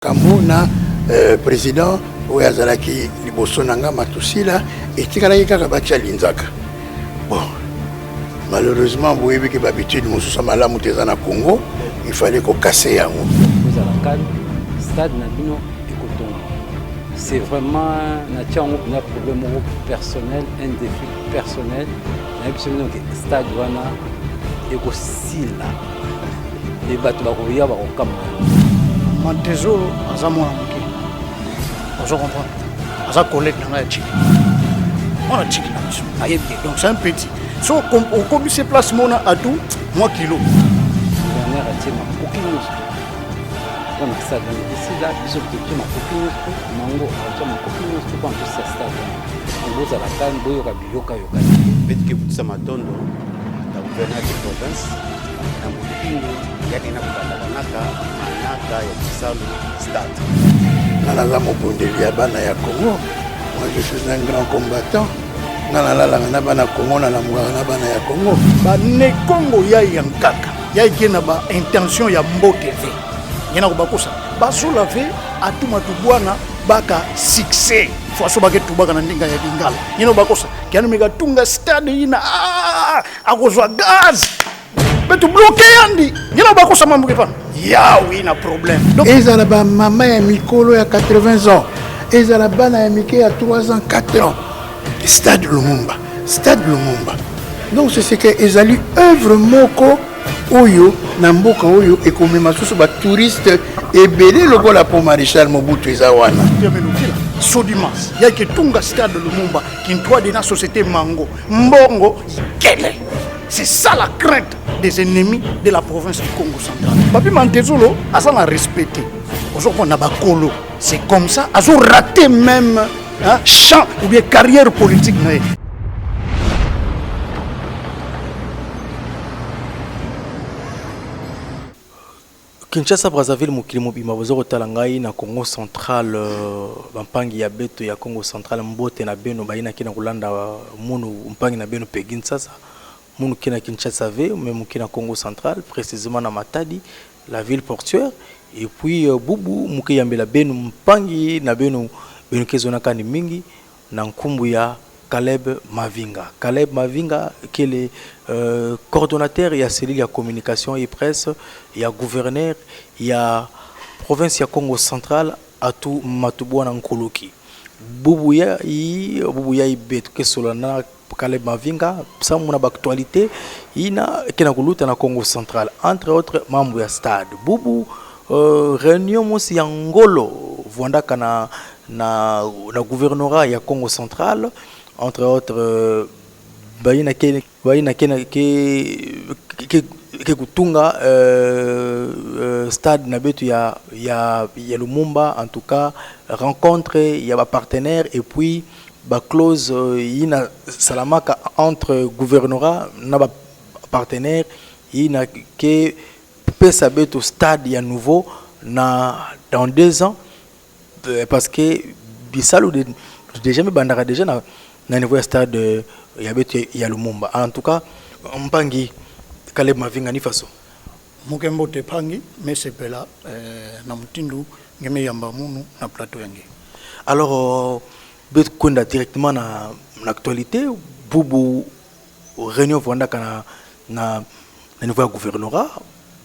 Kamuna président oyo azalaki liboso nanga Matusila etikalaki kaka batia linzaka. Bon, malheureusement vous voyez que d'habitude mosusu malamu teza na Congo, il fallait qu'on casse yango. Vous avez un stade na bino ekotonga. C'est vraiment na tiango na problème personnel, un défi personnel. Na biso que stade wana ekosila. Et bato ba koya ba kokama. Mantezo aza mwana moke ozo comprendre aza collègue na Tchiki mwana Tchiki na biso ayebi donc c'est un petit so on comme se place mona à tout moi kilo gouverneur atima kokino on ça dans ici là biso petit ma kokino mango atima kokino pour en ça stade on vous à la canne boyo ka biyoka yoka petit que vous ça matondo la gouverneur de province na mupingo yake na kubandakanaka manaka ya kisalu stade Nanaza mobondeli ya bana ya Congo. Moi je suis un grand combattant. Nanalala na bana Congo na mugaka na bana ya Congo. Ba ne Congo ya yankaka ya ikena ba intention ya mbote ve yena ko bakosa ba sola ve atuma tubwana baka succès faso bake tubaka na ndinga ya dingala yena bakosa kiano mega tunga stade ina akozwa gaz betu bloqué yandi yena bakosa mambuke pa ya oui na problème donc ezala ba mama ya mikolo ya 80 ans ezala bana ya mike ya 3 ans 4 ans stade Lumumba donc c'est ce que ezali œuvre moko oyo na mboka oyo ekomema susu ba touriste ebele lokola po Maréchal Mobutu ezawana Sodimas ya ke tunga stade Lumumba kintwa de na société Mango mbongo kele. C'est ça la crainte des ennemis de la province du Congo central. Papi Mantezolo a ça la respecté. Aujourd'hui on a bakolo. C'est comme ça, a raté même champ ou bien carrière politique. Kinshasa Brazzaville mukili mobima bozoko talangai na Congo central bampangi ya beto ya Congo central mbote na beno baina kina kulanda munu mpangi na beno pegin sasa munu kina Kinshasa ve même kina Congo central précisément na Matadi la ville portuaire et puis bubu muke yambela beno mpangi na beno kezona kani mingi na nkumbu ya Caleb Mavinga qui est le coordonnateur, il y a cellule, il y a communication et presse, il y a gouverneur, il y a province, il y a Congo central, à tout Matubouan en Koloki. Boubouya Ibet, que Solana, Caleb Mavinga, ça mon actualité, il y a Kenakuluta na Congo central, entre autres membres du stade. Boubou, réunion aussi en Ngolo, Vanda na gouvernorat, il y a Congo central. Entre autres baina ke kutunga stade na betu ya Lumumba en tout cas rencontre il y a ba partenaire et puis ba clause ina salamaka entre gouvernorat na ba partenaire ina ke pesa betu stade ya nouveau na dans 2 ans parce que bisalu déjà me bandara déjà na niveau stade ya Lumumba. En tout cas, mpangi Caleb Mavinga ni faso. Mukembo te pangi mais c'est là na mutindu ngeme yamba munu na plateau yangi. Alors bet konda directement na actualité bubu réunion vanda kana na niveau gouvernorat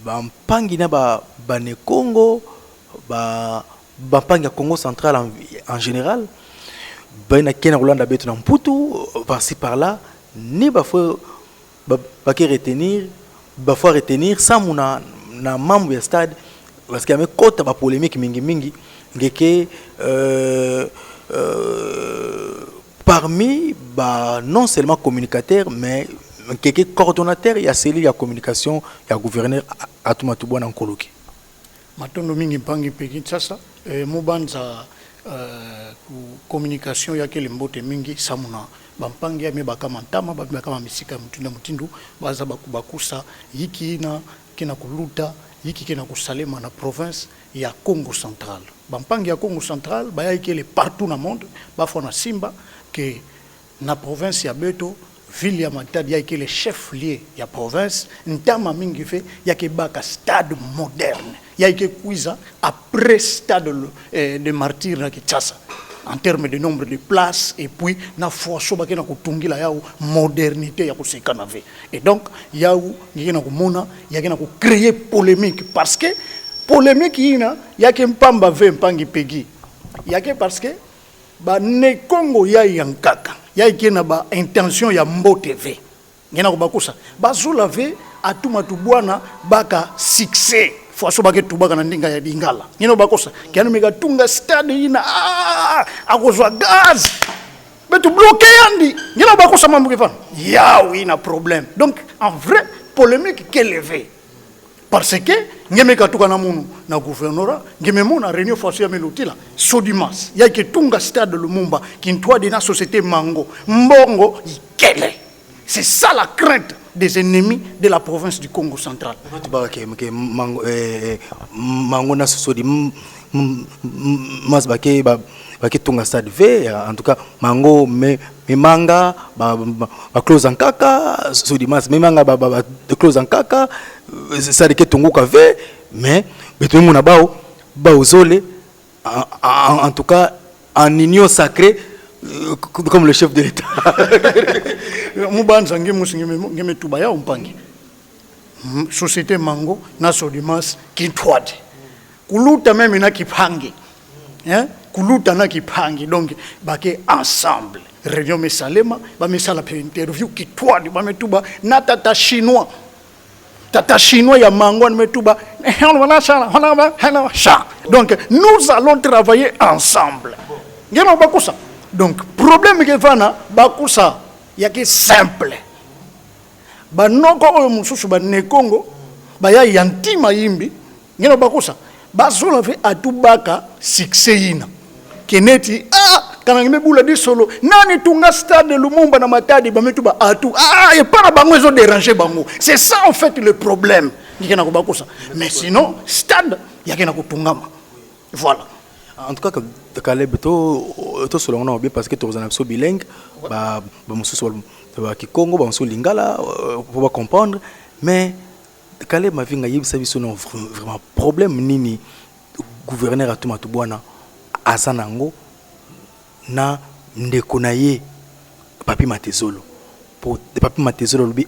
ba mpangi na ba ne Congo ba mpangi ya Congo central en général. Ben kena Rolanda betu na mputu par-ci par-là ni bafo retenir sans mona na membre ya stade parce qu'il y a côté ba polémique mingi ngeke parmi ba non seulement communicateur mais ngeke coordonnateur ya cellule ya communication ya gouverneur Atumatubwa na Nkoloki matondo mingi pangi peki sasa mobanza communication ya kele mbote mingi samuna bampangi ya mebaka mantama bakama misika mutindu baza bakusa yiki na kina kuluta yiki kina kusalema na province ya Congo central bampangi ya Congo central baya ikele partout na monde bafona simba que na province ya beto ville ya Matadi ya ikele chef lieu ya province ntama mingi fe ya kebaka stade moderne Il y a que Kouiza après stade de martyr na Kinshasa en termes de nombre de places et puis na foaso bakena kutungi la yao modernité ya kusekana ve. Et donc yao yena kumona yena ku créer polémique parce que polémique ina yake mpamba ve mpangi pegi. Yake parce que ba ne Congo ya yankaka yake na ba intention ya mbote ve. Yena kubakusa bazula ve atuma tubwana baka succès foaso bake tubaka na ndinga ya dingala ngino bakosa kiano mega tunga stade ina akozwa gaz betu bloqué yandi ngino bakosa mambo ke fan yaou ina problème. Donc en vrai polémique qu'elle élevé parce que ngeme katuka na munu na gouverneur ngeme mona réunion foaso ya melotila sodimas ya ke tunga stade Lumumba kintwa de na société mango mbongo ikele. C'est ça la crainte des ennemis de la province du Congo central. Mango na sosodi mas bake tunga stade V en tout cas mango me manga ba close en kaka sosodi mas me manga ba close en kaka ça de ke tunguka V mais beto mona bao zole en tout cas en union sacrée comme le chef de l'État. Mubanza ngeme tubaya umpangi. Société Mango na Sodimas Kintwadi. Kuluta même na kipangi. Hein? Kuluta na kipangi. Donc bake ensemble. Réunion Mesalema, ba mesala pe interview Kitwadi, ba metuba na tata chinois. Tata chinois ya Mango na metuba. Donc nous allons travailler ensemble. Ngema bakusa. Donc problème que vana bakusa yake simple banoko oyo mususu ba ne Congo ba ya yantima yimbi ngeno bakusa bazola ve atubaka succès ina keneti kana ngimebula di solo nani tunga stade Lumumba na Matadi ba metuba atu et para bango zo déranger bango. C'est ça en fait le problème ngena ko bakusa mais sinon stade yake na kutungama voilà. En tout cas, Caleb, to selon nous bien parce que tu es un absolu bilingue, bah monsieur qui Congo, bah monsieur Lingala, pour pas comprendre. Mais Caleb m'a vu ngaïb ça vision vraiment problème nini gouverneur à Tumatubwana Asanango na ndekonaye Papi Matezolo pour Papi Matezolo lui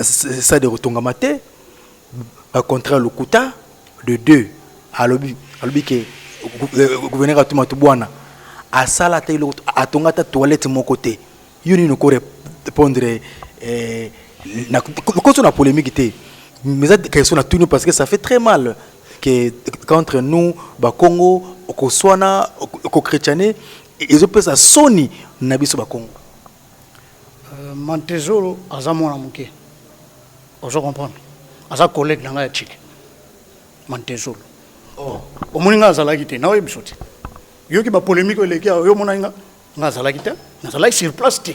ça de retonga maté contraire le Kuta de 2 à l'obi que gouverneur Atuma Tubwana à sala tailo atonga ta toilette mon côté yoni ne ko répondre na contre la polémique té mais ça question na tout parce que ça fait très mal que contre nous ba Congo ko swana ko chrétiané ils ont ça soni na biso ba Congo Mantezolo azamona muke ozo comprendre aza collègue na nga chiki Mantezolo au moins nga zalaki te na website yo ki ba polémique eleki yo mona nga zalaki te na zalaki sur place te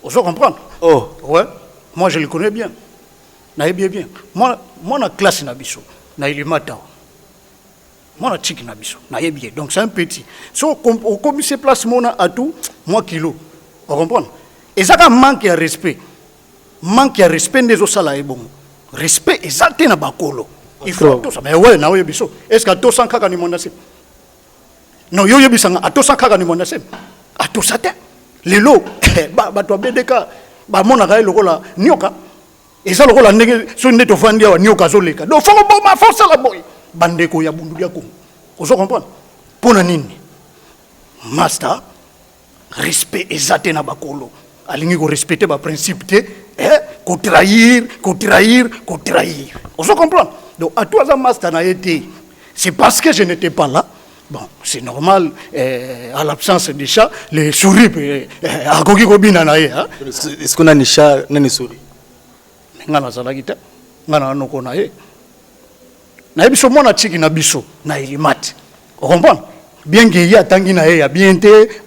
ozo comprendre ouais moi je le connais bien na bien moi na classe na biso na ilimata moi na chiki na biso na bien donc c'est un petit so au commissaire place mona à tout moi kilo on comprendre et ça manque de respect des osala bon respect exact na bakolo. Il faut tout ça. Mais ouais, na biso. Est-ce que tout ça kaka ni monasem? Non, yo bisanga a tout ça kaka ni monasem. A tout ça te. Lelo ba to BDK ba mona ga lokola nyoka. Eza lokola ndenge so ndeto fandi wa nyoka zo leka. Do fongo bo ma force la boy. Bandeko ya bundu ya Congo. Ozo comprendre? Pona nini? Master respect exact na bakolo. Alingi ko respecter ba principe te ko trahir. Ozo comprendre? Donc, à toi, master n'a été. C'est parce que je n'étais pas là. Bon, c'est normal. À l'absence des chats, les souris, à Gogi Gobina, est-ce qu'on a des chats, des souris? Ngana Zalagita, Ngana Nokonae. Naïbiso, mon atchiki nabiso, naïlimat. Vous comprenez? Bien qu'il y a Tangina, il y a bien été,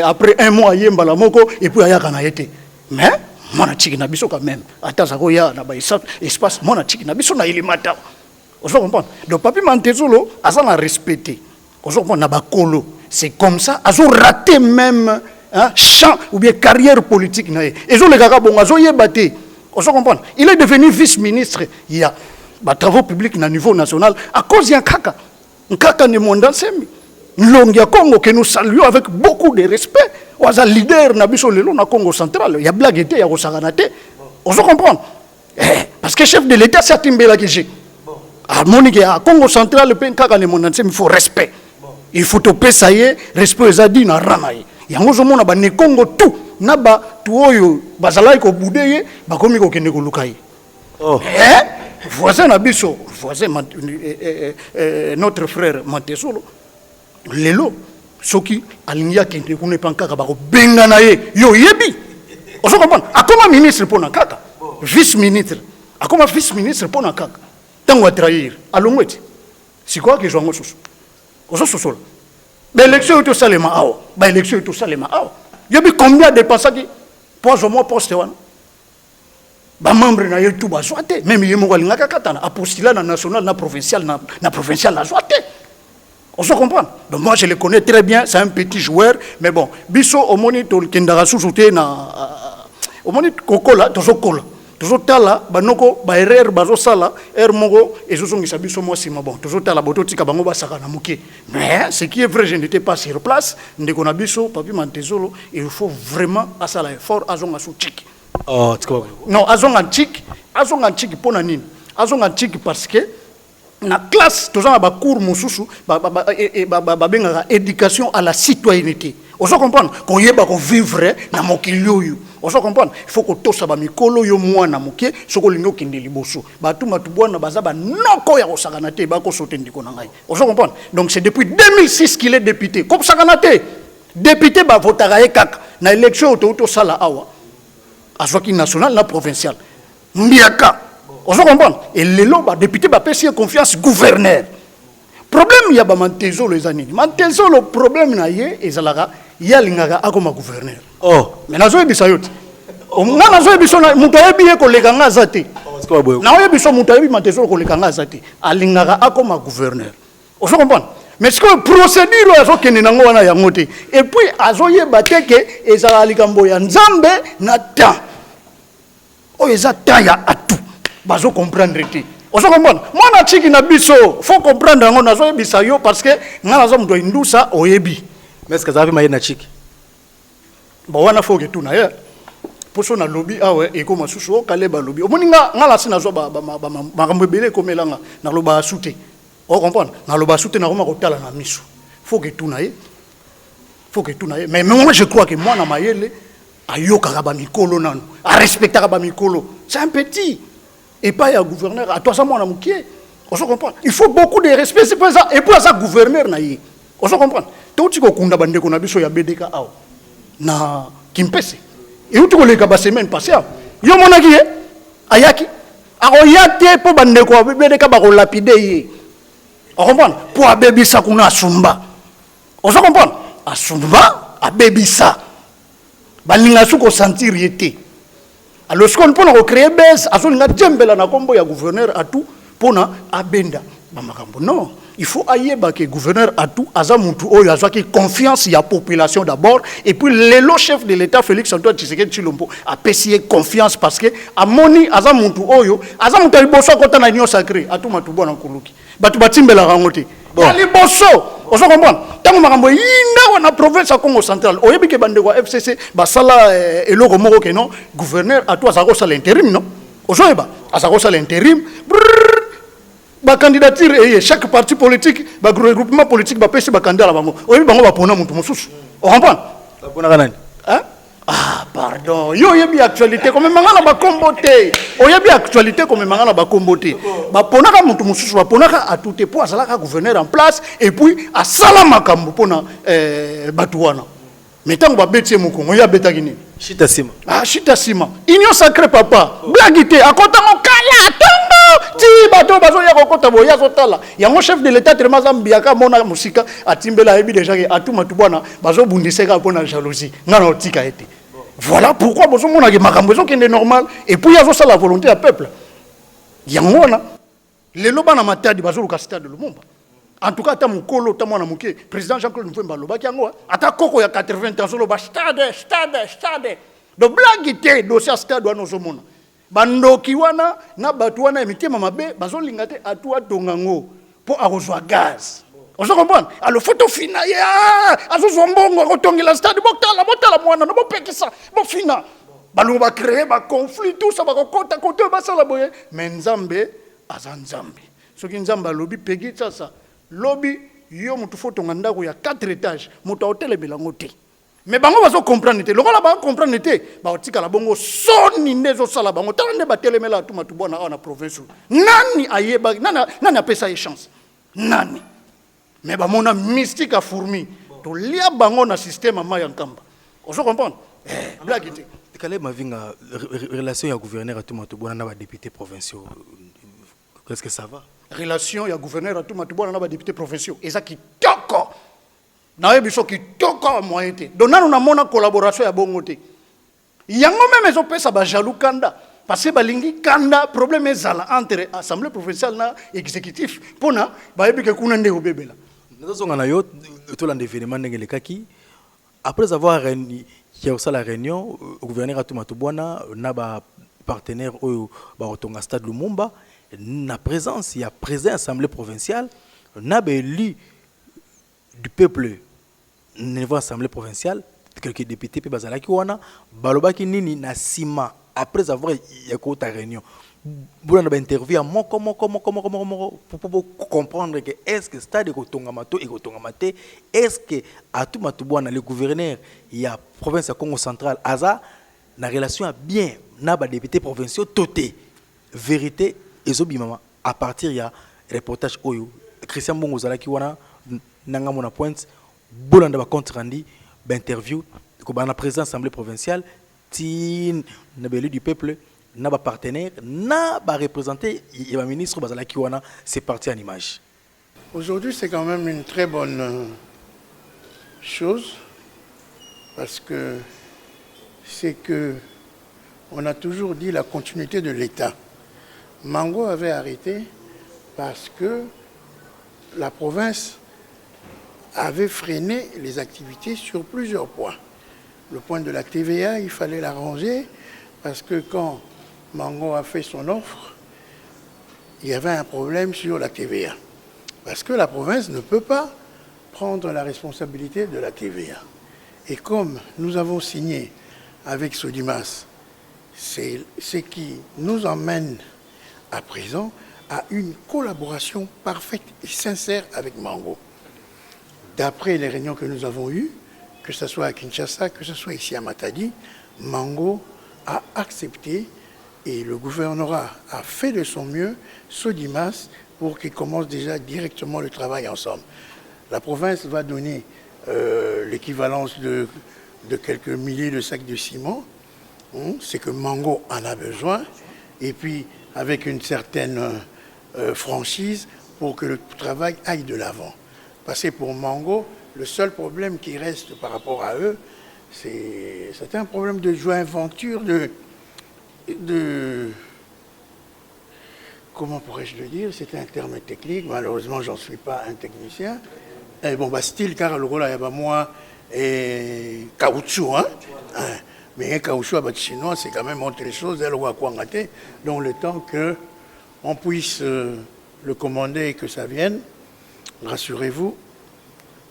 après un mois, il y a Mbalamoko, et puis il y a Kanaïté. Mais, mona chiki na biso quand même ataza ko ya na ba espace mona chiki na biso na ilimata ozo comprendre donc Papi Mantezolo asa na respecter ozo comprendre na ba kolo c'est comme ça azo raté même champ ou bien carrière politique na ezo le kaka bonga zo yebate ozo comprendre il est devenu vice-ministre il y a travaux publics na niveau national à cause d'un kaka. Nkaka ne mondan semi. L'Ongia Congo que nous saluons avec beaucoup de respect. Oza leader na biso lelo na Congo central. Il y a blague été, il y a Rosaganate. On se comprend. Parce que chef de l'État c'est Timbela qui j'ai. Harmonique à Congo central le Nkaka ne mondan semi, il faut respect. Il faut topé ça y est, respect zadi na ranaye. Yango zo mona ba ne Congo tout. Naba tu oyo bazalai ko budeye ba komi ko kende ko lukai. Oh. Voisin Abisso, voisin notre frère Mantesolo, Lelo, Soki, Alingia Kente, qu'on n'est pas encore à Benganaye, yo yebi. On se comprend. A comment ministre pour un kaka, vice-ministre, a comment vice-ministre pour un kaka, tant à trahir, à l'ongouette. C'est quoi que j'en ai sous? On se sous. L'élection est tout ça les mains. L'élection est tout ça les mains. Yebi combien de passages pour au moins poste one? Ba membre na yetu ba zoate même yemo walinga katana apostila na national na provincial na zoate. On se comprend. Donc moi je le connais très bien, c'est un petit joueur mais bon, biso au moni to kendara sous-souté na au moni kokola tozo kola. Tozo tala banoko ba erreur bazo sala mogo et zo ngisa biso moi sima bon. Tozo tala boto tika bango ba saka na muke. Mais ce qui est vrai, je n'étais pas sur place, ndeko na biso papi Mantezolo, il faut vraiment asala effort azonga sou tiki. Oh, non, azong antique pour nani? Azong antique parce que na classe, tous en bas cours mususu, benga éducation à la citoyenneté. On se comprend qu'on y est qu'on vivre na mokilio yo. On se comprend. Il faut que tout ça ba mikolo yo mwana moke, soko lingo kinde liboso. Ba tout matubwana bazaba noko ya osaganate ba ko sote ndiko na ngai. On se comprend. Donc c'est depuis 2006 qu'il est député. Comme saganate. Député ba votara e kaka na élection auto sala awa. Azoki national, la provincial. Mbiaka. On se comprend. Et les lobes, député, va payer confiance gouverneur. Problème, il y a Mantezolo les années. Mantezolo, le problème, il y a l'ingara comme gouverneur. Oh. Mais nazo ebisayot. Nga nazo ebisona mutayebi ko lekanga zate. Na oyebiso mutayebi Mantezolo ko lekanga zate. Alingara comme gouverneur. On se comprend. Mais ce que procédure azo kenenango wana yangote. Et puis azo yeba teke ezala likambo ya nzambe na temps. Oh, ils attendent ya tout. Bazo comprendre ti. On se comprend. Moi na chiki na biso, faut comprendre ngo nazo yebisa yo parce que nga nazo mdo indusa oyebi. Mais est-ce que ça va mailler na chiki? Bon wana faut que tout na ya. Poso na lobby awe e ko masusu o kaleba lobby. O moninga nga la sina zo ba ngambebele ko melanga na loba soute. On comprend. Na loba soute na ko makotala na miso. Faut que tout na ye. Faut que tout na ye. Mais moi je crois que moi na mayele ayoka ba mikolo nanu a respecter ba mikolo c'est un petit et pas un gouverneur à toi ça moi na mukie on se comprend il faut beaucoup de respect c'est pas ça et pour ça gouverneur na yi on se comprend to tiko kunda bande ko na biso ya BDK aw na kimpese et uti ko le ka ba semaine passée yo mona ki ayaki aroyate po bande ko BDK ba ko lapide yi on comprend pour abebisa kuna asumba on se comprend asumba abebisa balinga suko sentir yete alors ce qu'on peut recréer base azolinga djembela na kombo ya gouverneur à tout pona abenda bamakambo non il faut ayeba que gouverneur à tout azamuntu oyo azaki confiance ya population d'abord et puis le chef de l'état Félix Antoine Tshisekedi Tshilombo a payé confiance parce que amoni azamuntu oyo azamuntu liboso kota na union sacrée atu matubo na kuluki batu batimbela rangote ya liboso on se comprend tango makambo yinda na province ya Congo central oyebi ke bande kwa FCC basala eloko moko ke non gouverneur atu azako sala intérim non ozoyeba azako sala intérim ba candidature chaque parti politique ba regroupement politique ba pesi ba candidat bango oyebi bango ba pona muntu mususu on comprend ba pona kanani hein ah pardon yo yebi actualité comme mangana ba kombote oyebi actualité comme mangana ba kombote ba pona ka muntu mususu ba pona ka atute po azala ka gouverneur en place et puis a sala makambo pona batu wana metango ba betie mukongo ya betaki nini Chita Sima. Ah, Chita Sima. Union sacrée, papa. Blagité. À côté mon kala, tongo. Ti, bato, bazo, ya kokota, bo, ya zotala. Ya mon chef de l'état, Tremazam, biaka, mona, musika, a timbela, ebi, déjà, a tout matubana, bazo, bundiseka, pona, jalousie. Ngana, otika, été. Voilà pourquoi, bazo, mona, ki makambozo, qui est normal. Et puis, ya zo, la volonté à peuple. Ya mona. Les loba na matadi, bazo, le stade de Lumumba. En tout cas, ta mukolo, ta mwana muke, président Jean-Claude Mfwemba loba kiango, ata koko ya 80 ans loba stade. De blague té dossier stade wa nozomona. bandoki wana na bato wana mitema mabe bazolinga te atu atongango po akozwa gaz. Ozo comprendre? Alors photo fina ya azozwa mbongo akotongela stade botala mwana no bopekisa bo fina. Balongo ba créer ba conflit tout ça ba kokota côté basala boye mais Nzambe aza Nzambe. Soki Nzambe lobi pegi ça lobi yo mutu photo ngandako ya 4 étages mutu hôtel belango te. Mais bango bazo comprendre te lokola ba comprendre te ba otika la bongo soni ndezo sala bango tande ba telemela tout matubona na province. Nani ayeba nani apesa chance? Nani? Mais ba mona mystique a fourmi to lia bango na système ma yankamba. Ozo comprendre? Blague te. Calais Mavinga, relation ya gouverneur à tout matubona na ba députés provinciaux. Qu'est-ce que ça va? Relation ya gouverneur à tout matubona na ba députés provinciaux. Eza ki toko. Na yebiso ki toko moyen te. Donna na mona collaboration ya bongo te. Yango même ezo pesa ba jaloux kanda. Parce que balingi kanda problème ezala entre assemblée provinciale na exécutif pona ba yebi ke kuna nde obebela. Nazonga na yo to la événement ndenge lekaki après avoir qui a aussi la réunion au gouverneur Atumatubwana na ba partenaire au ba otonga stade Lumumba na présence il y a président assemblée provinciale na ba élu du peuple niveau assemblée provinciale quelques députés pe bazalaki wana balobaki nini na sima après avoir écouté la réunion pour na ba interview comment pour comprendre que est-ce que stade otonga mato et otonga maté est-ce que Atumatubwana le gouverneur il y a province de Congo central aza na relation à bien na ba députés provinciaux toté vérité ezobimama à partir ya reportage oyo Christian Mbongo zalaki wana nanga mona pointe bolanda ba compte rendu ba interview ko ba na président assemblée provinciale ti na belu du peuple na ba partenaire na ba représenter et ba ministre bazalaki wana c'est parti en image. Aujourd'hui c'est quand même une très bonne chose parce que c'est que on a toujours dit la continuité de l'État. Mango avait arrêté parce que la province avait freiné les activités sur plusieurs points. Le point de la TVA, il fallait l'arranger parce que quand Mango a fait son offre, il y avait un problème sur la TVA. Parce que la province ne peut pas prendre la responsabilité de la TVA. Et comme nous avons signé avec Sodimas, c'est ce qui nous emmène à présent à une collaboration parfaite et sincère avec Mango. D'après les réunions que nous avons eues, que ce soit à Kinshasa, que ce soit ici à Matadi, Mango a accepté et le gouvernorat a fait de son mieux Sodimas pour qu'il commence déjà directement le travail ensemble. La province va donner l'équivalence de quelques milliers de sacs de ciment. C'est que Mango en a besoin. Et puis, avec une certaine franchise pour que le travail aille de l'avant. Parce que pour Mango, le seul problème qui reste par rapport à eux, c'est un problème de jointure, comment pourrais-je le dire? C'est un terme technique, malheureusement, j'en suis pas un technicien. Et bon, bah, style, car le rôle, il y a moi, et caoutchouc, hein? Mais un caoutchouc à chinois, c'est quand même autre chose, donc le temps qu'on puisse le commander et que ça vienne, rassurez-vous,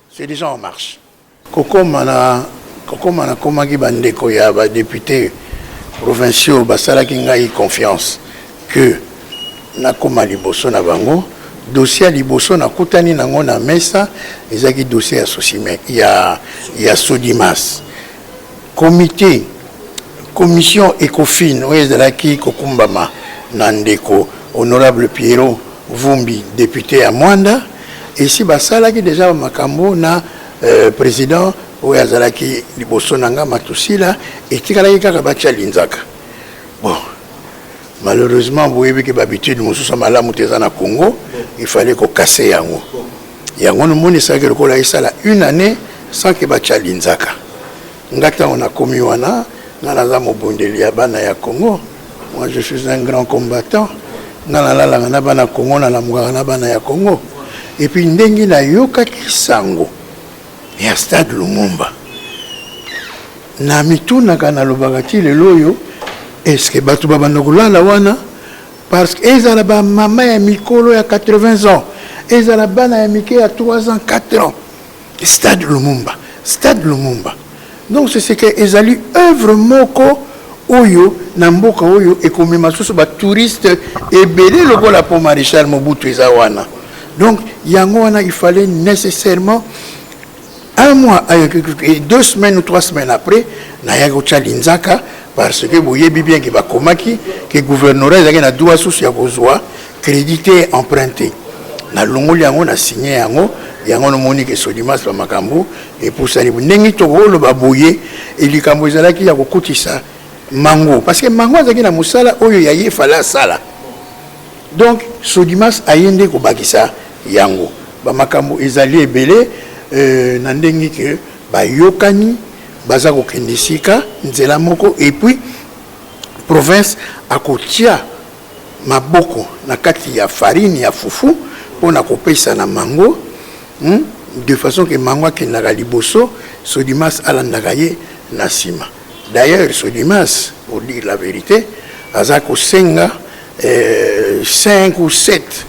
c'est déjà en marche. Koko mana komaki bandeko ya ba député provinciaux basalaki ngai confiance que nakoma liboso na bango dossier liboso na kutani nango na mesa ezaki dossier associé ya Sodimas commission Ecofin oyo ezalaki kokumbama na ndeko honorable Pierrot Vumbi député à Mwanda et si basalaki déjà makambo na président oyo azalaki liboso nanga Matusila etikalaki kaka batia linzaka. Bon, malheureusement boyebi ke babitude mosusu malamu teza na Congo il fallait ko casser yango no moni saki lokola isala une année sans que batia linzaka ngata on a komi wana na naza mobondeli ya bana ya Congo. Moi je suis un grand combattant na la na bana Congo na lamuka na bana ya Congo et puis ndengi na yokaki sango ya stade Lumumba na mitunaka na lobaka ti lelo oyo est-ce que bato babanda kolala wana parce que ezala ba mama ya mikolo ya 80 ans ezala bana ya mike ya 3 ans 4 ans stade Lumumba donc c'est ce que ezali œuvre moko oyo na mboka oyo ekomema susu ba touriste ebele lokola po Maréchal Mobutu eza wana donc yango wana il fallait nécessairement un mois, 2 semaines ou 3 semaines après, naya kocha linzaka parce que boyebi bien que bakomaki que gouvernorat ezaki na droit sous ya kozwa crédité emprunté. Na longoli yango na signé yango no moni que Sodimas ba makambo et pour ça ndenge tokolo baboye et likambo ezalaki ya kokutisa mango parce que mango ezaki na musala oyo ya ye fala sala. Donc Sodimas ayende ko bakisa yango ba makambo ezali ebele na ndenge ke bayokani baza kokende sika nzela moko et puis province akotia maboko na kati ya farine ya fufu pona kopesa na mango de façon que mango akendaka liboso Sodimas alandaka ye na sima. D'ailleurs Sodimas pour dire la vérité aza kosenga 5 ou 7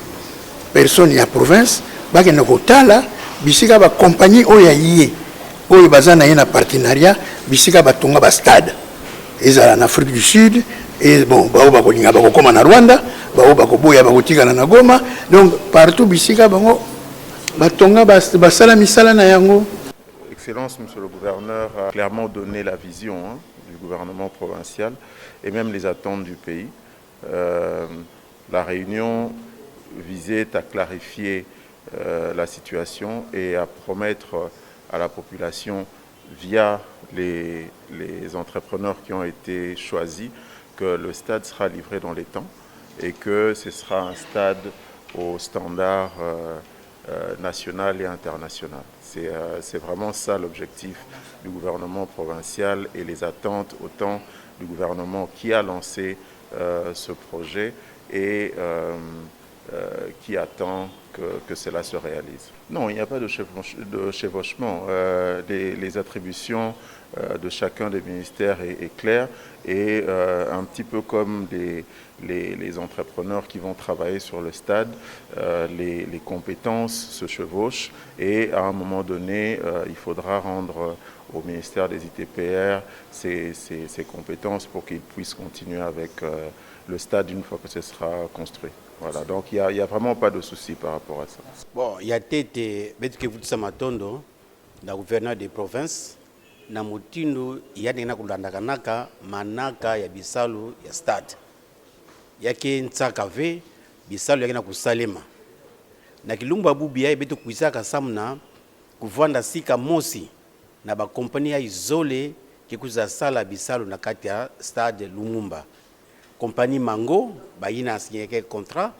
personnes ya province bakenda kotala bisika ba compagnie oya yé oyo bazana na partenariat bisika batonga ba stade ezala en Afrique du Sud et bon bao ba kolinga ba kokoma na Rwanda bao ba koboya ba kotikana na Goma donc partout bisika bango batonga ba sala misala na yango. Excellence, monsieur le gouverneur a clairement donné la vision du gouvernement provincial et même les attentes du pays. La réunion visait à clarifier la situation et à promettre à la population via les entrepreneurs qui ont été choisis que le stade sera livré dans les temps et que ce sera un stade au standard national et international. C'est vraiment ça l'objectif du gouvernement provincial et les attentes autant du gouvernement qui a lancé ce projet et qui attend que cela se réalise. Non, il n'y a pas de chevauchement. Les attributions de chacun des ministères est claire et un petit peu comme les entrepreneurs qui vont travailler sur le stade, les compétences se chevauchent et à un moment donné, il faudra rendre au ministère des ITPR ces compétences pour qu'ils puissent continuer avec le stade une fois que ce sera construit. Voilà, donc il n'y a vraiment pas de souci par rapport à ça. Bon, il y a tete betike vutisa matondo na gouverneur des provinces na mutindo yani na kulandakanaka manaka ya bisalu ya stade yake ntsaka ve bisalu yake na kusalema na kilumba bubia beto kuisaka samna kuvanda sika mosi na ba compagnie ya izole kikuza sala bisalu na kati ya stade Lumumba. Compagnie Mango, bayina a signé quel contrat,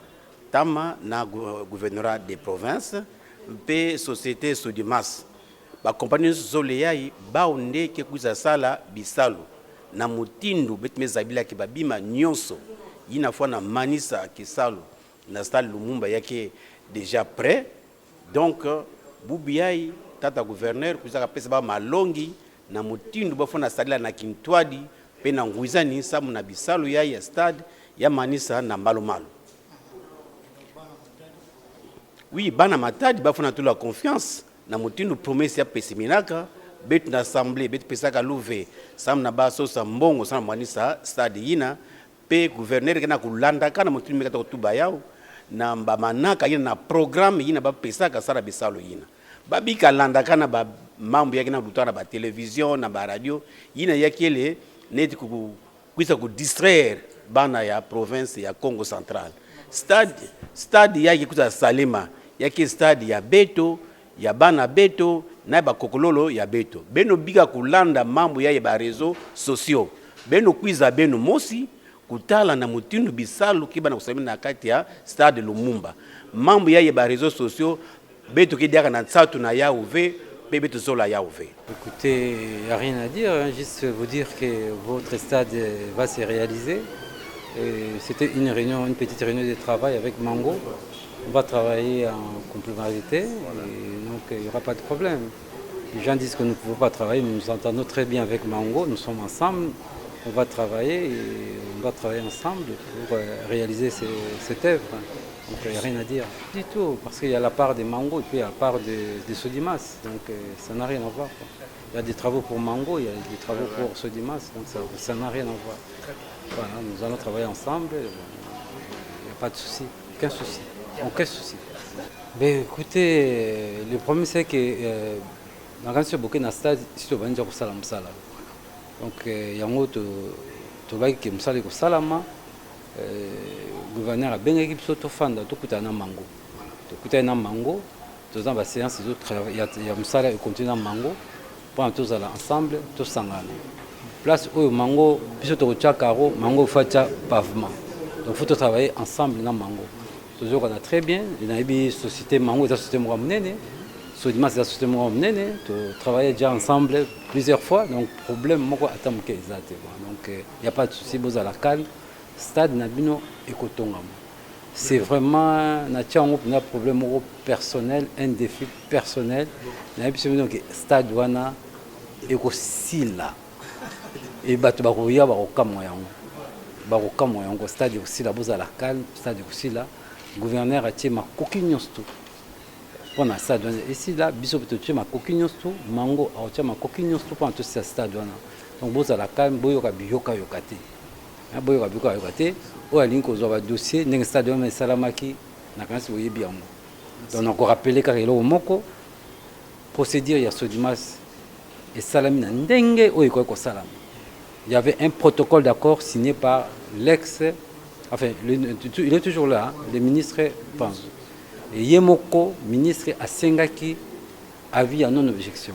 tama na gouvernorat des provinces, pe société Sodimas. Ba compagnie Zoleyai baonde ke kuza sala bisalu na mutindu betme zabila ke babima nyonso yina fois na manisa kisalu na stade Lumumba yake déjà prêt. Donc bubiai tata gouverneur kuza pesa ba malongi na mutindu bafona stade la na Kintwadi pena nguizani samu na bisalu ya stade ya manisa na malo. Oui, bana matadi bafuna tout la confiance na mutindu promesse ya pesiminaka betu na assemblée betu pesaka louve samu na baso sa mbongo sana manisa stade yina pe gouverneur kana kulanda kana mutindu mekata kutuba yao na mbamanaka yina na programme yina ba pesaka sala bisalu yina babika landa kana ba mambo yake na lutana ba télévision na ba radio yina yakele neti kuisa distraire bana ya province ya Congo Central. Stade yake kuza Salema yake stade ya Beto ya bana Beto na ba kokololo ya Beto. Beno biga kulanda mambo ya ba réseaux sociaux. Beno kuiza beno mosi kutala na mutindu bisalu kiba na kusamina na kati ya stade Lumumba. Mambo ya ba réseaux sociaux Beto kidiaka na tsatu na ya uve. Écoutez, il n'y a rien à dire, hein, juste vous dire que votre stade va se réaliser. C'était une petite réunion de travail avec Mango. On va travailler en complémentarité, et donc il n'y aura pas de problème. Les gens disent que nous ne pouvons pas travailler, mais nous entendons très bien avec Mango, nous sommes ensemble. on va travailler et on va travailler ensemble pour réaliser cette œuvre. Donc il n'y a rien à dire du tout, parce qu'il y a la part des Mango et puis il y a la part des Sodimas, donc ça n'a rien à voir, quoi. Il y a des travaux pour Mango, il y a des travaux pour Sodimas, donc ça n'a rien à voir. Voilà, nous allons travailler ensemble, il n'y a pas de souci, aucun souci. Mais écoutez, le problème c'est que dans le Burkina Stade, si tu vas dire que ça la donc il y a un autre qui me sale que salama. Le gouverneur a bien équipé tout fanda tout coûte na mango tout coûte na mango tous ans la séance ils travail il y a musala et continue na mango pour tous aller ensemble tous sangana place où mango biso to caro mango facha pavement donc faut travailler ensemble na mango toujours on a très bien il y a une société mango et la société moi menene Sodimas c'est la société moi menene to travailler déjà ensemble plusieurs fois donc problème moko attendre que exact donc il y a pas de souci vous à la calme. Stade Nabino et Kotongam. C'est vraiment un problème personnel, un défi personnel. Stade Wana et Sila. Et Batubarouya Baroka Moyango. Baroka Moyango, stade Sila, Boza la calme, stade Sila. Gouverneur a tué ma coquille tout. Pendant stade Wana. Et si là, Bissop a tué ma coquille tout, Mango a tué ma coquille tout pendant tout ce stade Wana. Donc Boza la calme, Boyoka Biyoka Yokate. Boyo kabiko ayokate o alingi kozwa dossier ndenge stade wana esalamaki na kanisi boyebi yango donc on rappelé kaka eloko moko procédure ya Sodimas esalami na ndenge oyo ekoki kosalama. Il y avait un protocole d'accord signé par l'ex, enfin il est toujours là, le ministre pense et Yemoko ministre asengaki avis à non objection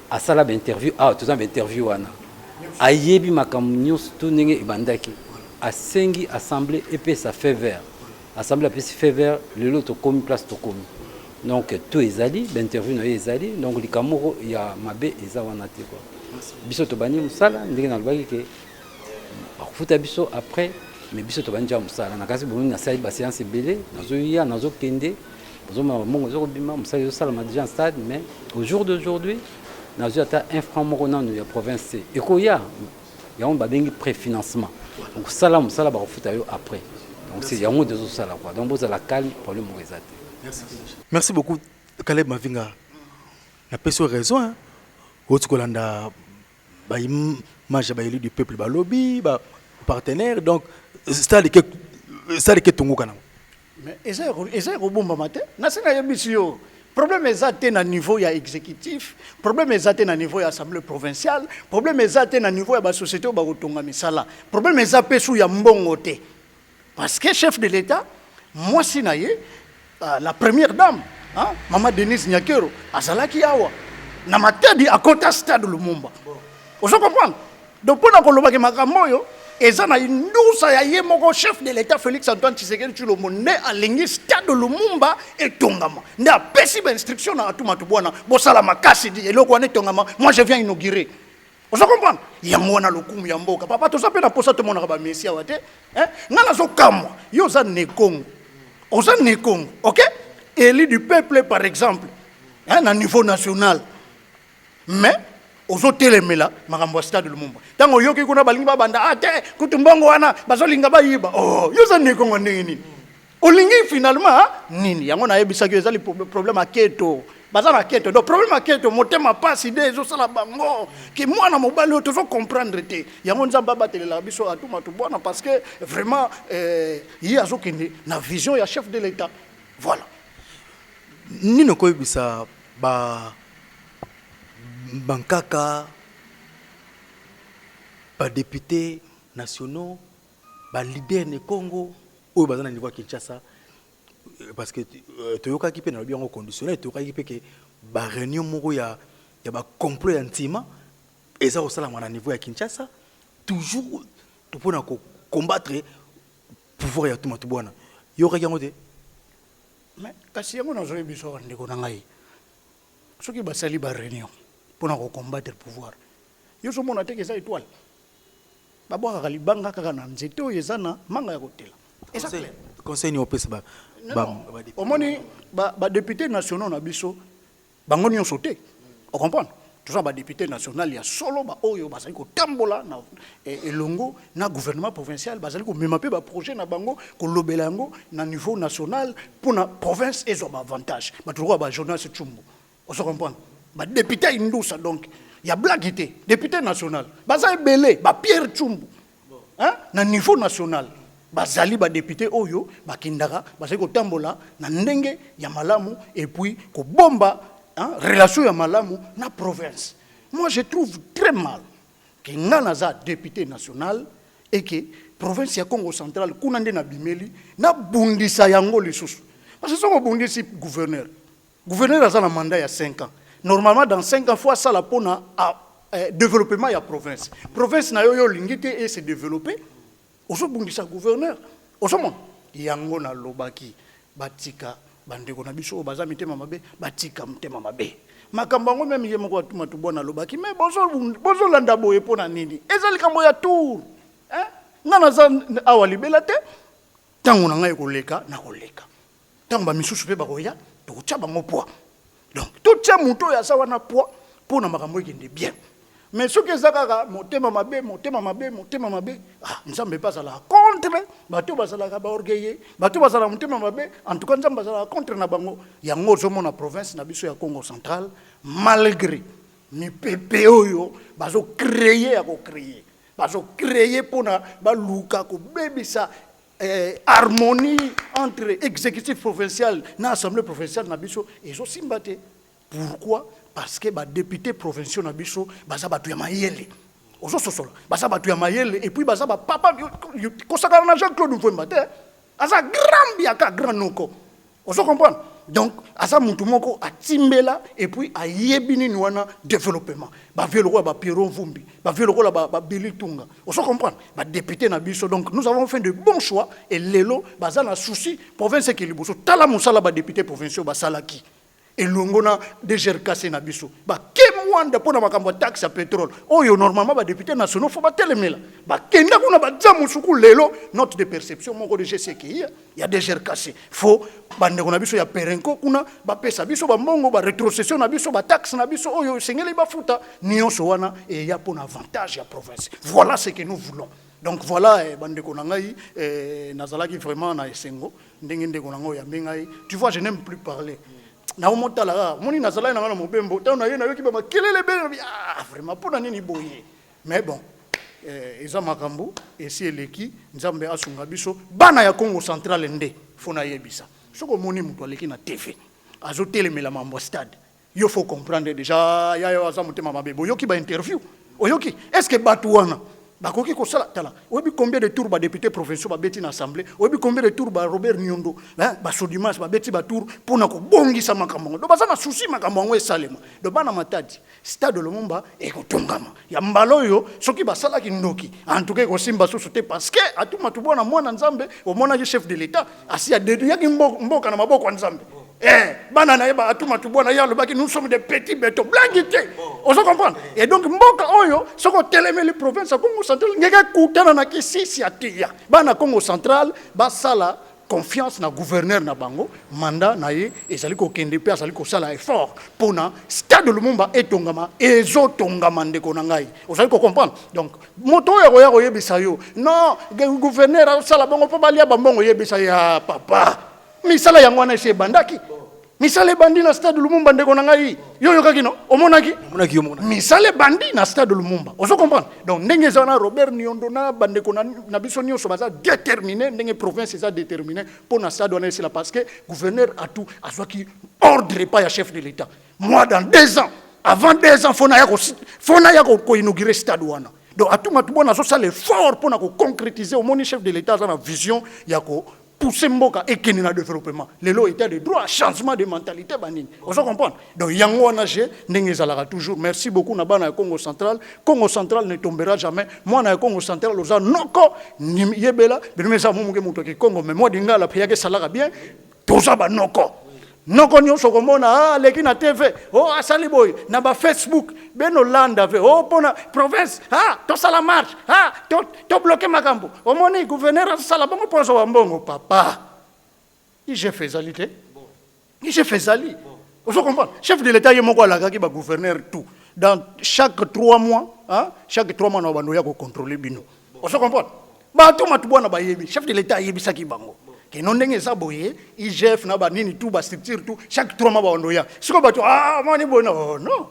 asala ba interview tout ça ba interview wana ayebi makambo nyonso to ndenge ebandaki asengi assemblée epesa fait vert assemblée apesi fait vert lelo tokomi place tokomi donc tout ezali bainterview na ye ezali donc likamoko ya mabe eza wana te quoi biso tobani mosala ndenge nalobaki ke bakofuta biso après mais biso tobani ja mosala na kasi boloni nasali baséance ebele nazoya nazokende bozomona bamongo ezokobima mosala ezosalama déjà en stade mais au jour d'aujourd'hui nous avons un franc moronant de la province. Et il y a un préfinancement. Donc, ça, là, ça, là, après. Donc, c'est un des autres salles. Donc, vous avez la calme pour le mauvais. Merci beaucoup, Caleb Mavinga. La personne a raison. Autre que l'anda, image du peuple, lobby, partenaire. Donc, c'est ça que Tongo Kana. Mais est-ce que vous matin? Problème est à niveau exécutif, problème est à niveau de l'Assemblée provinciale, problème est à niveau de la société où on misala. Problème est à ya mbongote. Parce que chef de l'État, moi si la première dame, Maman Denise Nyakero, azalaki awa na matadi à côté stade Lumumba. Vous comprenez? Donc pour que makambo ezana indusa ya yemoko chef de l'État Félix Antoine Tshisekedi Tshilombo ne alingi stade Lumumba etongama nda pesi ba instruction na atuma tubwana bosala makasi di eloko wana etongama moi je viens inaugurer. Vous comprenez? Yango wana lokumu ya mboka papa toza pe na posa te mona ba mesia wate ngala zo kamwa yo za nekongo oza nekongo OK élu du peuple par exemple na niveau national mais ozotelemela makambo stade Lumumba tango yoki kuna balingi babanda ate kutumbongo wana bazolinga bayiba yoza nekongo nini olingi finalement nini yango na yebisaki ezali problème aketo bazana keto donc problème aketo motema passe idée ezosala bango ki mwana mobali otozo comprendre te yango nzamba batelela biso atuma to bwana parce que vraiment yi azokende na vision ya chef de l'État voilà nino koyebisa bankaka députés nationaux leaders du Congo au bazana niveau à Kinshasa parce que toyoka ki pe na bien conditionnel toyoka ki pe que ba réunion moko ya ba complot intima et ça au salama na niveau à Kinshasa toujours pour combattre pouvoir ya tout bwana yoka yango te mais kasi yango na zoye biso ndeko na ngai soki basali ba réunion pour combattre le pouvoir. Yo so mona teke za étoile. Babwa kalibanga kaka na nzete oyo ezana manga ya kotela. Eza clair. Conseil ni opesa ba omoni ba députés nationaux na biso bango nyonso te. On comprend. toza badepute national ya solo baoyo bazali kotambola na elongo na gouvernement provincial bazali komema mpe baprojet na bango kolobela yango na niveau national mpona province ezwa baavantage bato lokola bajournaliste Tshumbu ozo comprendre badepute ya indusa donc ya blague te député national baza ebele Pierre Tshumbu na niveau national bazali badepute oyo bakindaka bazali kotambola na ndenge ya malamu et puis kobomba relation ya malamu na province. Moi je trouve très mal que Nanaza député national et que province ya Congo central kuna nde na bimeli na bundisa yango lisusu. Parce que son bundisi gouverneur. Gouverneur a un mandat il y a 5 ans. Normalement dans 5 ans fois ça la pona développement ya province. Province na yo lingite et se développer. Oso bundisa gouverneur. Oso mon yango na lobaki batika bandeko na biso baza mitema mabe batika mtema mabe makambo ngo meme yemo kwa tuma tubona lobaki mais bozo landa boye pona nini ezali kambo ya tour ngana za awali belate tangu na ngai koleka na koleka tangu ba misusu pe bakoya to tcha bango poa donc tout tcha muto ya sawa na poa pona makambo ekende bien mais ce que ezaka motema mabe nzambe pas la contre bato bazala ka ba orgueillé bato bazala motema mabe en tout cas nzambe bazala contre na bango yango zomo na province na biso ya Congo central malgré ni pepe oyo bazo créer bazo créer pona ba luka ko bebisa harmonie entre exécutif provincial na assemblée provinciale na biso ezo simbate. Pourquoi? Parce que les députés provinciaux na biso baza batu ya mayele ozo sosola baza batu ya mayele et puis baza ba papa kosaka na Jean-Claude Mvemba te asa grand biaka grand noko ozo comprendre donc asa mutu moko atimbela et puis ayebini ni wana développement ba vielo ko ba Pierre Mvumbi ba vielo ko ba Billy Tunga ozo comprendre ba député na biso donc nous avons fait de bons choix et lelo baza na souci province ke liboso tala musala ba député provinciaux ba salaki et l'ongona de gerkase na biso ba kemwanda pona makambo taxe à pétrole oyo normalement ba député nationaux faut ba telemela ba kenda kuna ba jamu suku lelo note de perception moko de GCK il y a des gerkase faut bande kuna biso ya perenko kuna ba pesa biso ba mbongo ba rétrocession na biso ba taxe na biso oyo sengeli ba futa nyonso wana et ya pona avantage ya province. Voilà ce que nous voulons. Donc voilà bande kuna ngai nazalaki vraiment na esengo ndenge ndeko nango ya mengai. Tu vois je n'aime plus parler. Na omotala moni nazala na ngana mobembo tana yena yoki ba kelele be vraiment pona nini boye mais bon eza makambo esi eleki nzambe asunga biso bana ya Congo central nde fona yebisa soko moni muto aleki na TV azo telemela mambo stade yo faut comprendre déjà ya yo aza mutema mabebo yoki ba interview oyoki est-ce que batu wana bakoki ko sala tala obi combien de tours ba député provinciaux ba beti na assemblée obi combien de tours ba Robert Nyondo ba Sodimas ba beti ba tour pona ko bongisa makambo do baza na souci makambo ngo esalema do bana matadi stade Lumumba ekotongama ya mbalo yo soki basala ki ndoki en tout cas ko simba sosote parce que atuma tubona mwana nzambe o mona chef de l'état asi ya dedu yaki mboka na maboko ya nzambe bana na yeba atuma tubona ya lobaki nous sommes des petits bétons blaguité on se comprend et donc mboka oyo soko telemeli province Congo central ngeka kutana na kisisi atia bana Congo central basala confiance na gouverneur na bango mandat na ye ezali ko kende pe azali ko sala effort pona stade Lumumba etongama ezotongama ndeko na ngai ozali ko comprendre donc moto ya ko yebisa yo non gouverneur sala bango po balia bambongo yebisa ya papa misala yango wana ese bandaki misala bandi na stade Lumumba ndeko na ngai yo kakino omonaki misala bandi na stade Lumumba ozo comprendre donc ndenge zana Robert Nyondo na bandeko na biso nyonso baza déterminé ndenge province eza déterminé pour na stade wana c'est là parce que gouverneur a tout azwaki ordre pas ya chef de l'état moi dans 2 ans avant 2 ans fona ya ko inaugurer stade wana donc atuma tubona so sala effort pour na ko concrétiser au moni chef de l'état za na vision ya ko pousser mboka et qui n'a développement les lois état de droit changement de mentalité banini on se comprend donc yango wana je ndenge zalaka toujours merci beaucoup na bana ya Congo central ne tombera jamais moi na Congo central oza noko yebela bimeza mumuke muto ki Congo mais moi dingala peyake salaka bien toza ba noko nyonso komona leki na TV asali boy na ba Facebook beno landa ve pona province to sala marche to bloquer makambo omoni gouverneur sala bongo ponso wa mbongo papa j'ai fait zalité j'ai fait zali on se comprend chef de l'état yemoko alaka ki ba gouverneur tout dans chaque 3 mois, hein, chaque 3 mois, on va contrôler bino. On se comprend? Bato matubwana ba yebi, chef de l'État yebi saki bango. Que non ndenge za boye, IGF na ba nini tout ba structure tout, chaque 3 mois ba ondoya. Siko bato mani bona non.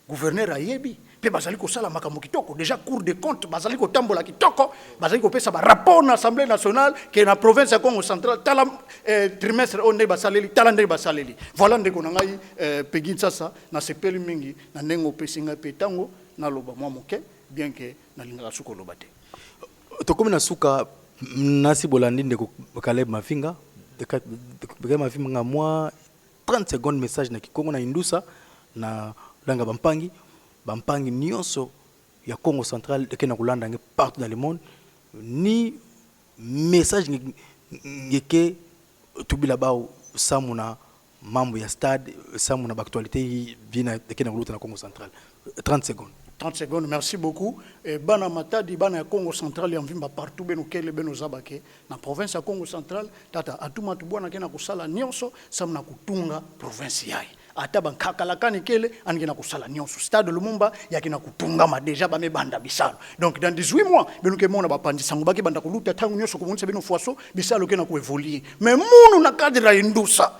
Gouverneur a yebi. Pe bazali ko sala makambo kitoko, déjà Cour des comptes bazali ko tambola kitoko, bazali ko pesa ba rapport na Assemblée nationale que na province ya Congo central tala trimestre onde basaleli, tala ndenge basaleli. Voilà ndeko na ngai pegi sasa na sepeli mingi na ndengo pesinga petango na loba mwa moke bien que na linga suko lobate. Tokomi na suka nasi bolandi ndeko Caleb Mavinga de Mavinga moi 30 secondes message na Kikongo na Indusa na langa bampangi nyonso ya Congo central de kena kulanda nge partout dans le monde ni message ngeke tubila bao samuna mambo ya stade samuna actualité vina de kena kulota na Congo central 30 secondes. 30 secondes, merci beaucoup. Bana Matadi, Bana Congo central, en vimba partout, beno kele, beno zabake, na province ya Congo central, tata atuma tubwana kena kusala nyonso, samna kutunga province yai. Ata bankakalakani kele, angena kusala nyonso. Stade Lumumba, yakina kutunga ma deja ba me banda bisalo. Donc dans 18 mois, beno ke mona ba pandi sango baki banda kuluta tangu nyonso kumunisa beno fuaso, bisalo kena ku évoluer. Mais munu na kadira indusa.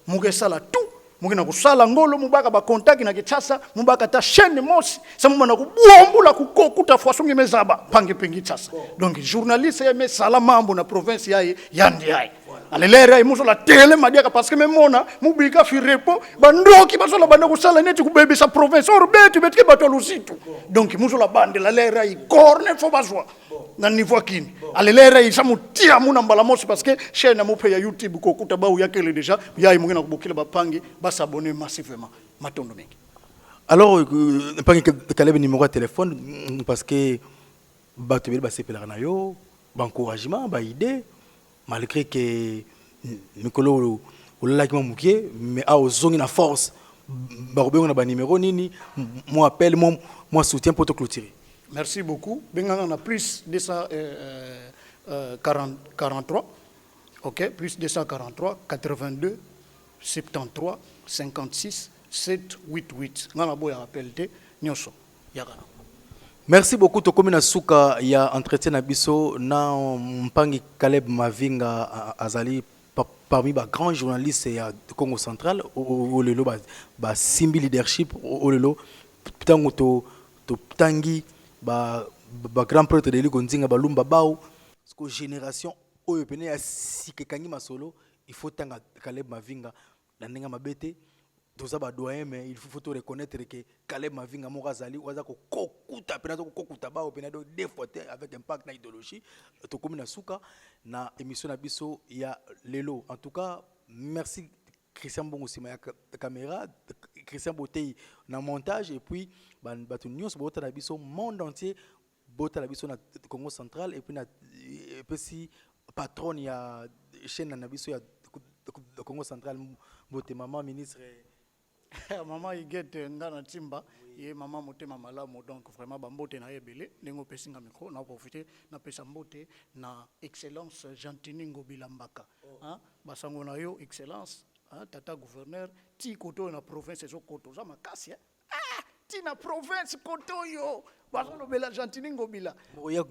Muge sala tout. Mugina kusala ngolo mubaka ba contact na kitasa mubaka ta chaîne mosi samu na kubuombula kukokuta façon ngimezaba pange pengi tasa donc journaliste ya mesala mambo na province yaye yandi yaye alelera imuso la tele madiaka parce que memona mubika fi repo bandoki basola banda kusala neti kubebe sa province or betu betike bato lusitu donc muso la bande la lera i corne fo bazwa na niveau kini alelera isamu tia muna mbala mosi parce que chaîne amupe ya YouTube kokuta ba uyakele déjà yaye mungina kubukila bapange s'abonner massivement. Matondo mengi. Alors, pas que Caleb numéro de téléphone parce que batubel ba sepela na yo, ba encouragement, ba idée malgré que Mikolo olala ki mamukie mais a ozongi na force ba robengo na ba numéro nini moi appel moi soutien pour te clôturer. Merci beaucoup. Benganga na plus 43. OK, plus 243 82 73 56 788. Ngana boya appelé nyonso yakana. Merci beaucoup tokomi na suka ya entretien na biso na mpangi Caleb Mavinga azali parmi ba grands journalistes ya Congo central au lelo ba simbi leadership au lelo tango to tangi ba grand prêtre de Ligonzinga balumba bao parce que génération oyo pene ya sikekangi masolo il faut tanga Caleb Mavinga na ndenge mabete toza ba doyen mais il faut te reconnaître que Caleb Mavinga morazali waza ko kokuta pena ko kokuta ba opena do deux fois avec impact na idéologie to comme na suka na émission na biso ya lelo. En tout cas merci Christian Bongo sima ya caméra, Christian Botei na montage et puis batu nyos bota na biso monde entier bota na biso na Congo central et puis na si patron ya chaîne na biso ya Congo central bote maman ministre maman Igete ngana timba ye maman motema malamu donc vraiment bambote na yebele ndenge pesinga micro na profiter na pesa mbote na excellence Gentini Ngobila Mbaka hein basango na yo excellence hein tata gouverneur ti koto na province zo koto za makasi ti na province koto yo bazolo bela Gentini Ngobila oya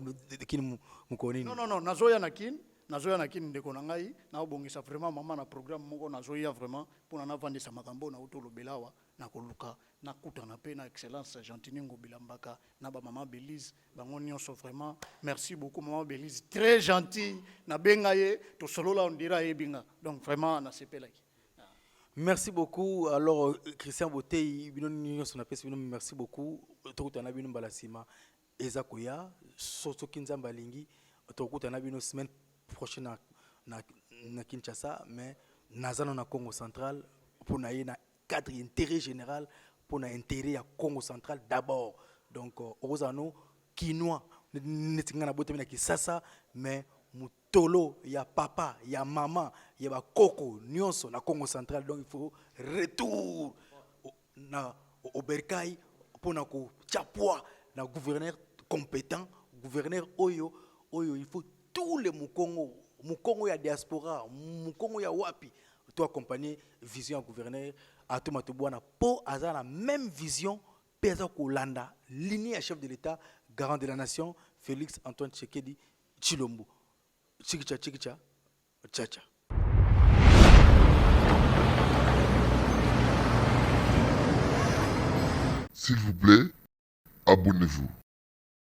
kini mukoni non nazoya na kin nazoya na kini ndeko na ngai na obongisa vraiment mama na programme moko nazoya vraiment pour na vandisa makambo na utolo belawa na koluka na kutana pe na excellence Gentini Ngobila Mbaka na ba maman Belize bango nyonso vraiment merci beaucoup maman Belize très gentil na bengaye to solola on dira ebinga donc vraiment na sepelaki. Merci beaucoup. Alors Christian Botei bino nyonso na pesi bino merci beaucoup tokutana bino balasima ezakoya soso kinzamba lingi tokutana bino semaine prochaine na Kinshasa mais nazano na Congo central pour na cadre intérêt général pour na intérêt ya Congo central d'abord donc ozano kinois netinga na bote na Kisasa mais mutolo ya papa ya maman ya ba koko nyonso na Congo central donc il faut retour na Oberkai pour na ko chapwa na gouverneur compétent gouverneur oyo il faut tous les Mukongo ya diaspora, Mukongo ya wapi, tu accompagner vision gouverneur à tout matubwana pour avoir la même vision pesa kolanda ligne à chef de l'État, garant de la nation, Félix Antoine Tshisekedi Tshilombo. Tchikicha, tchikicha, tchacha. S'il vous plaît, abonnez-vous.